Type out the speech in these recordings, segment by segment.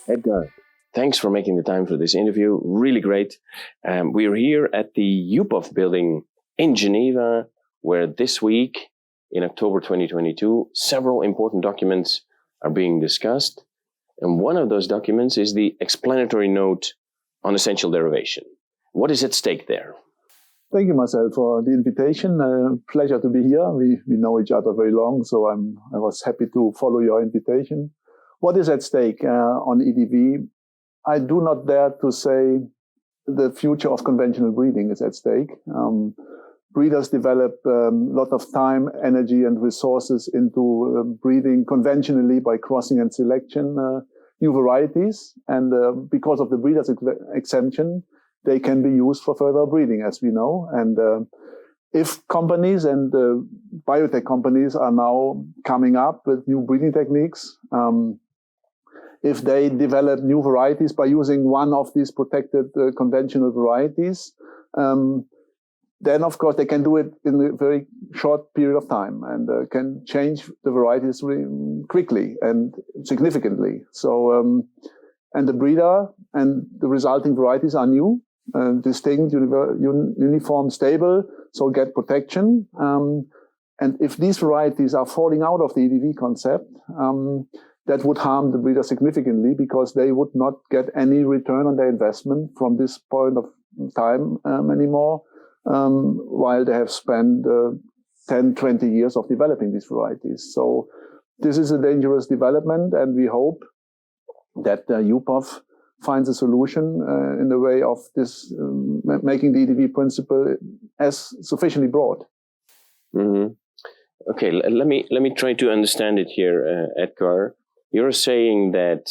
Edgar, thanks for making the time for this interview. Really great. We're here at the UPOV building in Geneva, where this week, in October 2022, several important documents are being discussed. And one of those documents is the explanatory note on essential derivation. What is at stake there? Thank you, Marcel, for the invitation. Pleasure to be here. We know each other very long, so I was happy to follow your invitation. What is at stake on EDV? I do not dare to say the future of conventional breeding is at stake. Breeders develop a lot of time, energy, and resources into breeding conventionally by crossing and selection new varieties. And because of the breeders' exemption, they can be used for further breeding, as we know. And if companies and biotech companies are now coming up with new breeding techniques, if they develop new varieties by using one of these protected conventional varieties, then, of course, they can do it in a very short period of time and can change the varieties quickly and significantly. So, and the breeder and the resulting varieties are new, distinct, uniform, stable, so get protection. And if these varieties are falling out of the EDV concept, that would harm the breeder significantly because they would not get any return on their investment from this point of time anymore. While they have spent 10, 20 years of developing these varieties. So this is a dangerous development, and we hope that UPOV finds a solution in the way of this, making the EDV principle as sufficiently broad. Mm-hmm. Okay, let me try to understand it here, Edgar. You're saying that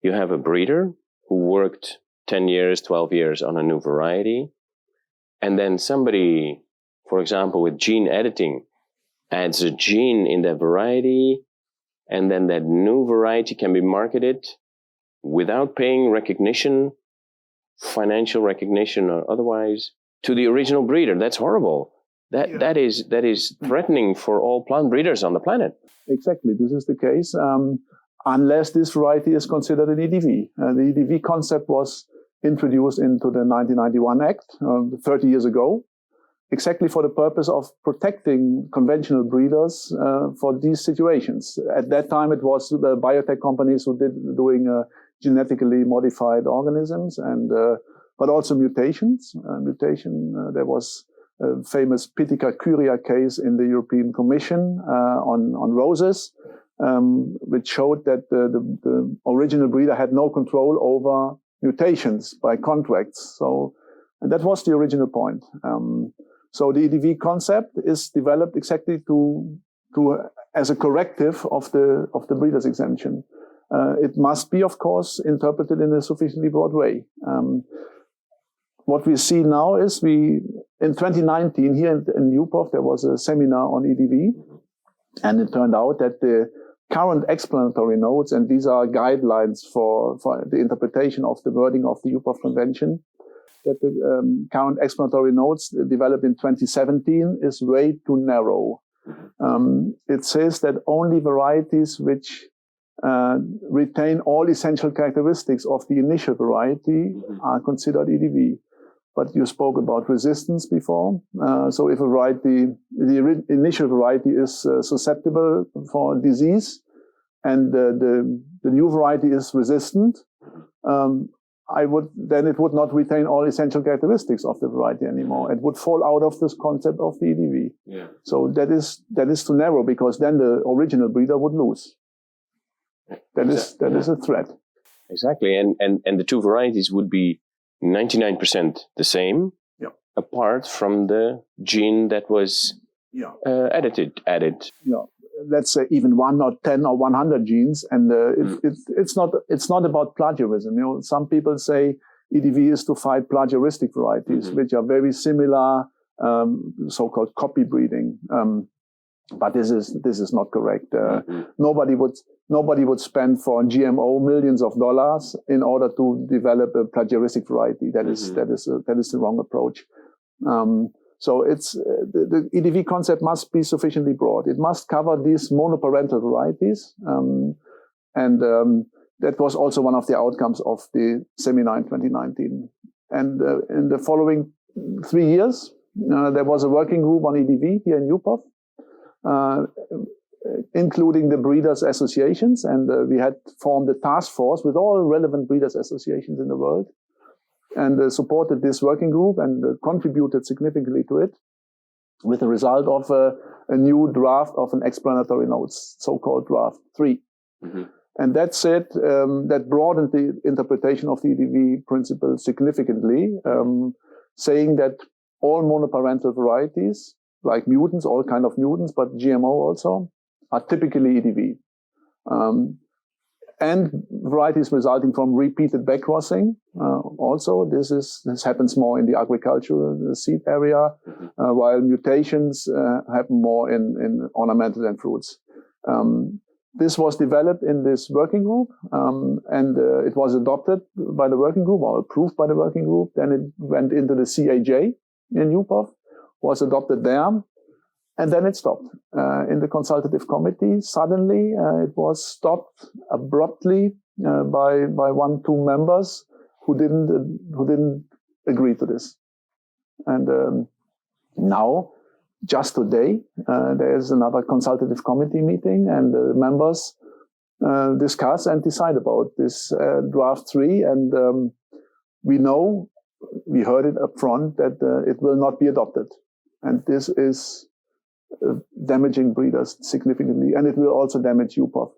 you have a breeder who worked 10 years, 12 years on a new variety, and then somebody, for example, with gene editing, adds a gene in that variety, and then that new variety can be marketed without paying recognition, financial recognition or otherwise, to the original breeder. That's horrible. That is threatening for all plant breeders on the planet. Exactly, this is the case, unless this variety is considered an EDV. The EDV concept was introduced into the 1991 Act 30 years ago, exactly for the purpose of protecting conventional breeders for these situations. At that time, it was the biotech companies who doing genetically modified organisms, and but also mutations. There was a famous Edgar Krieger case in the European Commission on roses, which showed that the original breeder had no control over mutations by contracts. So, and that was the original point. So the EDV concept is developed exactly to as a corrective of the breeder's exemption. It must be, of course, interpreted in a sufficiently broad way. What we see now is in 2019 here in UPOV there was a seminar on EDV, and it turned out that the current explanatory notes, and these are guidelines for the interpretation of the wording of the UPOV Convention, that the current explanatory notes developed in 2017 is way too narrow. It says that only varieties which retain all essential characteristics of the initial variety are considered EDV. But you spoke about resistance before. So if the initial variety is susceptible for disease and the new variety is resistant, it would not retain all essential characteristics of the variety anymore. It would fall out of this concept of the EDV. Yeah. So that is too narrow, because then the original breeder would lose. That is a threat. Exactly, and the two varieties would be 99% the same, apart from the gene that was added. Yeah, let's say even 1 or 10 or 100 genes, and it's not about plagiarism. You know, some people say EDV is to fight plagiaristic varieties, which are very similar, so-called copy breeding. But this is not correct. Nobody would spend for GMO millions of dollars in order to develop a plagiaristic variety. That is the wrong approach. So the EDV concept must be sufficiently broad. It must cover these monoparental varieties, and that was also one of the outcomes of the seminar in 2019. And in the following 3 years, there was a working group on EDV here in UPOV, including the breeders' associations. And we had formed a task force with all relevant breeders' associations in the world, and supported this working group and contributed significantly to it, with the result of a new draft of an explanatory notes, so-called draft 3. Mm-hmm. And that said, that broadened the interpretation of the EDV principle significantly, saying that all monoparental varieties, like mutants, all kind of mutants, but GMO also, are typically EDV. And varieties resulting from repeated backcrossing. Also, this happens more in the agricultural seed area, while mutations happen more in ornamental and fruits. This was developed in this working group, and it was adopted by the working group or approved by the working group. Then it went into the CAJ in UPOV, was adopted there, and then it stopped. In the consultative committee, suddenly it was stopped abruptly by 1-2 members who didn't agree to this. And now, just today, there is another consultative committee meeting, and the members discuss and decide about this draft 3. And we heard it up front that it will not be adopted. And this is damaging breeders significantly, and it will also damage UPOV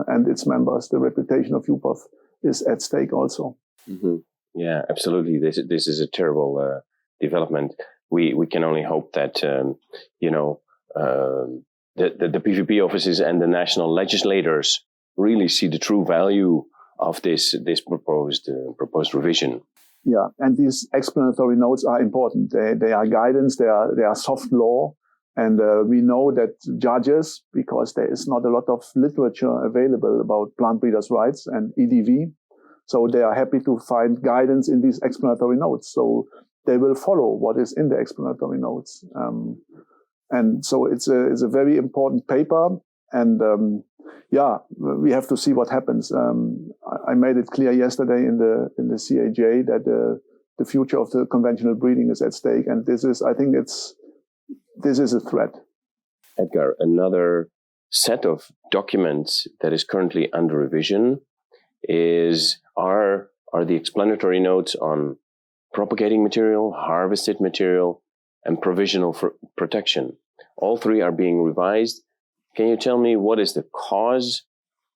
and its members. The reputation of UPOV is at stake also. Mm-hmm. Yeah, absolutely. This is a terrible development. We can only hope that the PVP offices and the national legislators really see the true value of this proposed revision. Yeah, and these explanatory notes are important. They are guidance. They are soft law, and we know that judges, because there is not a lot of literature available about plant breeders' rights and EDV, so they are happy to find guidance in these explanatory notes. So they will follow what is in the explanatory notes. And so it's a very important paper. And we have to see what happens. I made it clear yesterday in the CAJ that the future of the conventional breeding is at stake. And this is a threat. Edgar, another set of documents that is currently under revision are the explanatory notes on propagating material, harvested material, and provisional protection. All 3 are being revised. Can you tell me what is the cause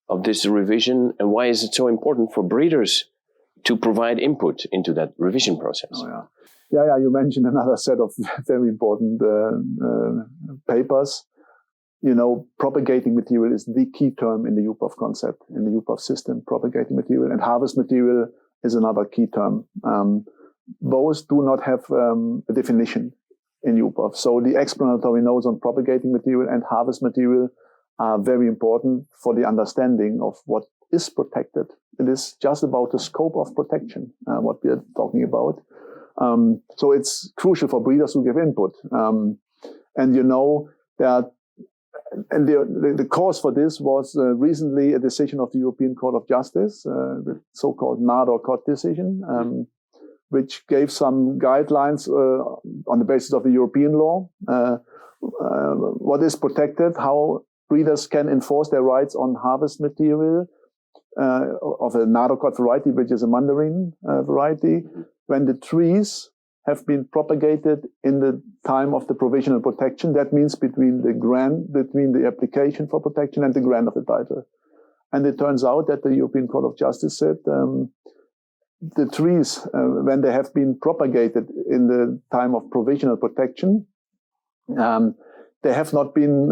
of this revision, and why is it so important for breeders to provide input into that revision process? Oh, yeah. You mentioned another set of very important papers. Propagating material is the key term in the UPOV concept, in the UPOV system. Propagating material and harvest material is another key term. Both do not have a definition in UPOV. So the explanatory notes on propagating material and harvest material are very important for the understanding of what is protected. It is just about the scope of protection, what we are talking about. So it's crucial for breeders who give input. The cause for this was recently a decision of the European Court of Justice, the so-called NADOR-COT decision, which gave some guidelines on the basis of the European law, what is protected, how breeders can enforce their rights on harvest material of a NADOR-COT variety, which is a mandarin variety, when the trees have been propagated in the time of the provisional protection. That means between the application for protection and the grant of the title. And it turns out that the European Court of Justice said the trees, when they have been propagated in the time of provisional protection, they have not been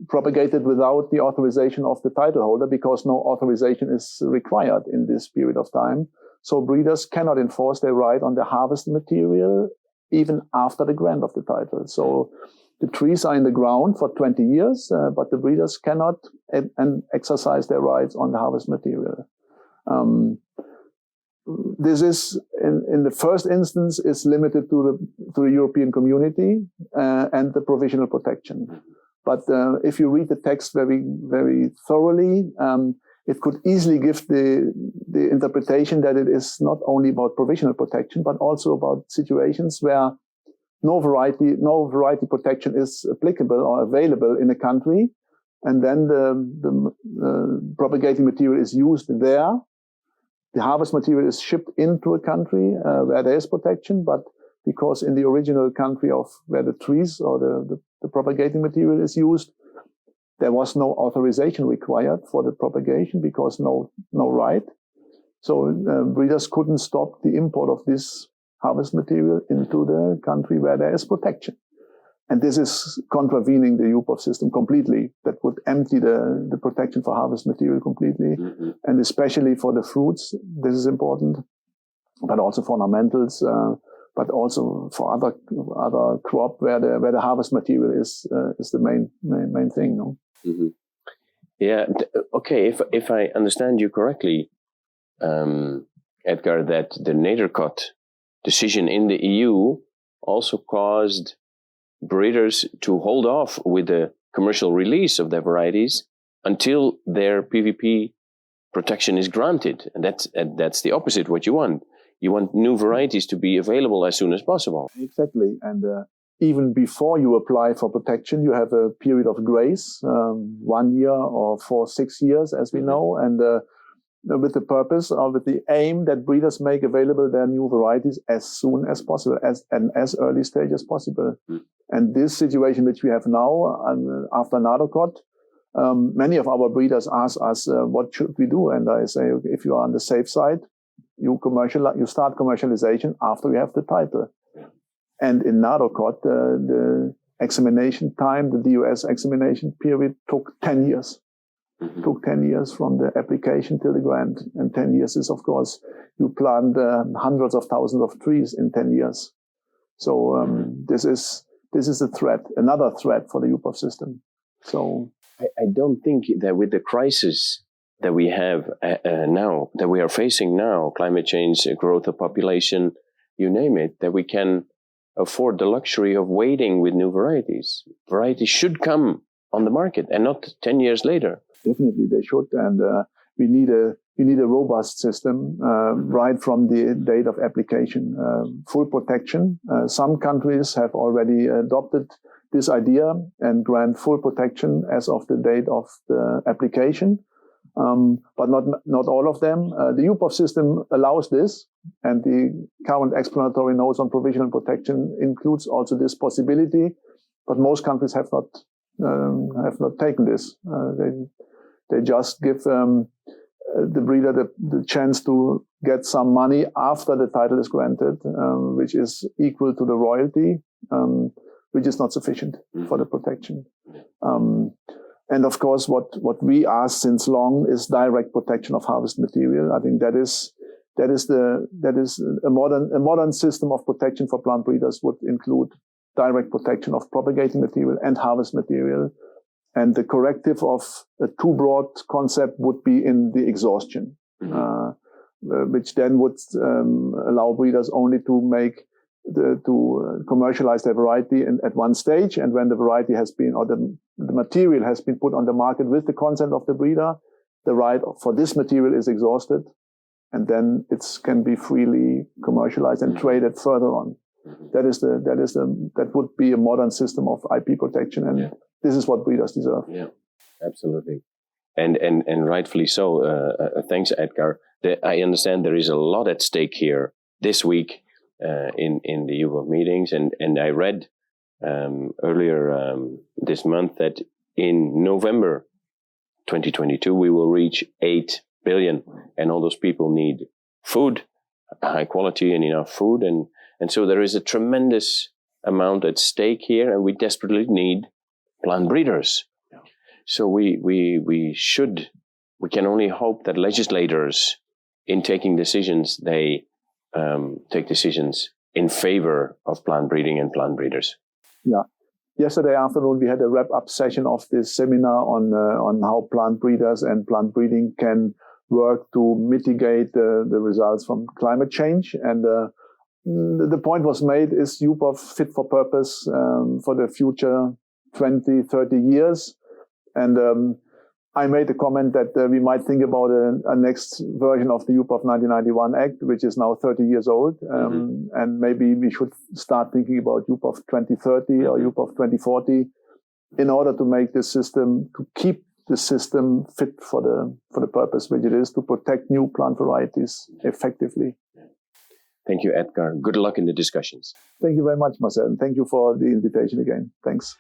propagated without the authorization of the title holder, because no authorization is required in this period of time. So breeders cannot enforce their right on the harvest material even after the grant of the title. So the trees are in the ground for 20 years, but the breeders cannot exercise their rights on the harvest material. This is, in the first instance, is limited to the European community and the provisional protection. But if you read the text very, very thoroughly, it could easily give the interpretation that it is not only about provisional protection, but also about situations where no variety protection is applicable or available in a country, and then the propagating material is used there. The harvest material is shipped into a country where there is protection, but because in the original country of where the trees or the propagating material is used, there was no authorization required for the propagation because no right. So breeders couldn't stop the import of this harvest material into the country where there is protection. And this is contravening the UPOV system completely. That would empty the protection for harvest material completely. Mm-hmm. And especially for the fruits, this is important, but also for ornamentals, but also for other crop where the harvest material is the main thing. No? Mm-hmm. Yeah. Okay. If I understand you correctly, Edgar, that the Nederkot decision in the EU also caused breeders to hold off with the commercial release of their varieties until their PVP protection is granted. And that's the opposite what you want. You want new varieties to be available as soon as possible. Exactly. And even before you apply for protection, you have a period of grace, 1 year or for 6 years, as we know. And with the purpose or with the aim that breeders make available their new varieties as soon as possible, as early stage as possible. Mm. And this situation which we have now, after Nederkot, many of our breeders ask us, what should we do? And I say, okay, if you are on the safe side, you start commercialization after you have the title. And in Nederkot, the examination time, the DOS examination period took 10 years. Mm-hmm. Took 10 years from the application till the grant. And 10 years is, of course, you plant hundreds of thousands of trees in 10 years. So this is a threat, another threat for the UPOV system. So I don't think that with the crisis that we have now, that we are facing now, climate change, growth of population, you name it, that we can afford the luxury of waiting with new varieties. Varieties should come on the market and not 10 years later. Definitely they should. And we need a robust system right from the date of application. Full protection. Some countries have already adopted this idea and grant full protection as of the date of the application. But not all of them. The UPOV system allows this, and the current explanatory notes on provisional protection includes also this possibility. But most countries have not taken this. They just give the breeder the chance to get some money after the title is granted, which is equal to the royalty, which is not sufficient for the protection. And of course, what we ask since long is direct protection of harvest material. I think that is a modern system of protection for plant breeders would include direct protection of propagating material and harvest material. And the corrective of a too broad concept would be in the exhaustion, which then would allow breeders only to commercialize their variety at one stage. And when the variety has been, or the material has been put on the market with the consent of the breeder, the right for this material is exhausted. And then it can be freely commercialized and traded further on. That would be a modern system of IP protection. And this is what breeders deserve. Yeah, absolutely. And rightfully so. Thanks, Edgar. I understand there is a lot at stake here this week in the UPOV meetings. And I read earlier this month that in November 2022, we will reach 8 billion. And all those people need food, high quality and enough food. And so there is a tremendous amount at stake here, and we desperately need plant breeders. Yeah. So we can only hope that legislators, in taking decisions, they take decisions in favor of plant breeding and plant breeders. Yeah. Yesterday afternoon, we had a wrap-up session of this seminar on how plant breeders and plant breeding can work to mitigate the results from climate change. And the point was made, is UPOV fit for purpose for the future 20, 30 years? And I made the comment that we might think about a next version of the UPOV 1991 Act, which is now 30 years old. And maybe we should start thinking about UPOV 2030 or UPOV 2040 in order to make this system, to keep the system fit for the purpose which it is, to protect new plant varieties effectively. Thank you, Edgar. Good luck in the discussions. Thank you very much, Marcel. And thank you for the invitation again. Thanks.